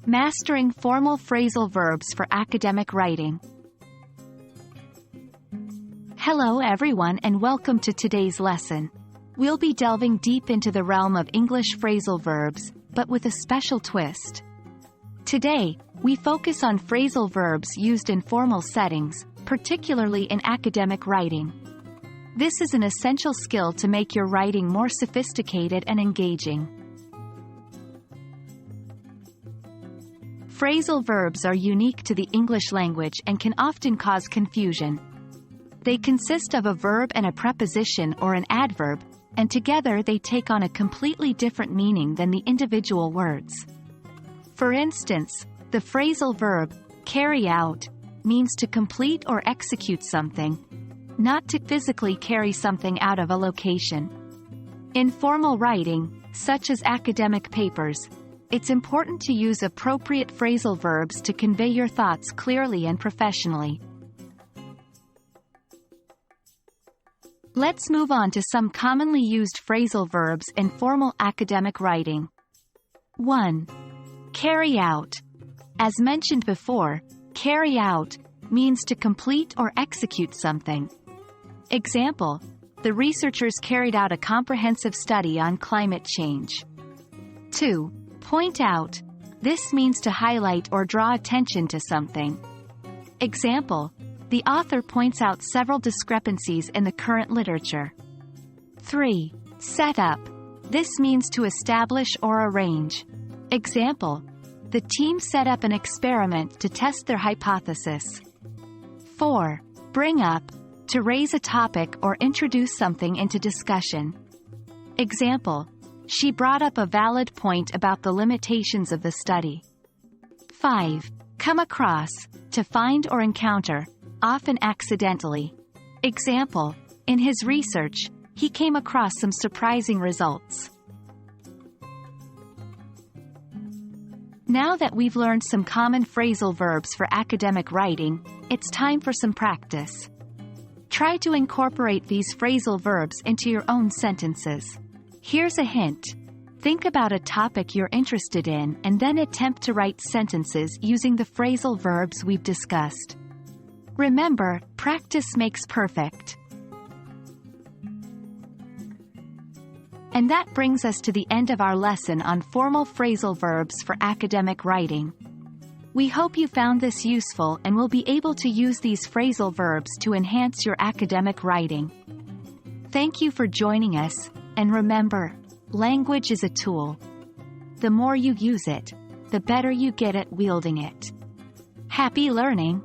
Mastering formal phrasal verbs for academic writing. Hello everyone and welcome to today's lesson. We'll be delving deep into the realm of English phrasal verbs, but with a special twist. Today, we focus on phrasal verbs used in formal settings, particularly in academic writing. This is an essential skill to make your writing more sophisticated and engaging. Phrasal verbs are unique to the English language and can often cause confusion. They consist of a verb and a preposition or an adverb, and together they take on a completely different meaning than the individual words. For instance, the phrasal verb, carry out, means to complete or execute something, not to physically carry something out of a location. In formal writing, such as academic papers, it's important to use appropriate phrasal verbs to convey your thoughts clearly and professionally. Let's move on to some commonly used phrasal verbs in formal academic writing. 1. Carry out. As mentioned before, carry out means to complete or execute something. Example: the researchers carried out a comprehensive study on climate change. 2. Point out. This means to highlight or draw attention to something. Example: the author points out several discrepancies in the current literature. 3. Set up. This means to establish or arrange. Example: the team set up an experiment to test their hypothesis. 4. Bring up. To raise a topic or introduce something into discussion. Example: she brought up a valid point about the limitations of the study. 5. Come across. To find or encounter, often accidentally. Example: in his research, he came across some surprising results. Now that we've learned some common phrasal verbs for academic writing, it's time for some practice. Try to incorporate these phrasal verbs into your own sentences. Here's a hint. Think about a topic you're interested in and then attempt to write sentences using the phrasal verbs we've discussed. Remember, practice makes perfect. And that brings us to the end of our lesson on formal phrasal verbs for academic writing. We hope you found this useful and will be able to use these phrasal verbs to enhance your academic writing. Thank you for joining us, and remember, language is a tool. The more you use it, the better you get at wielding it. Happy learning!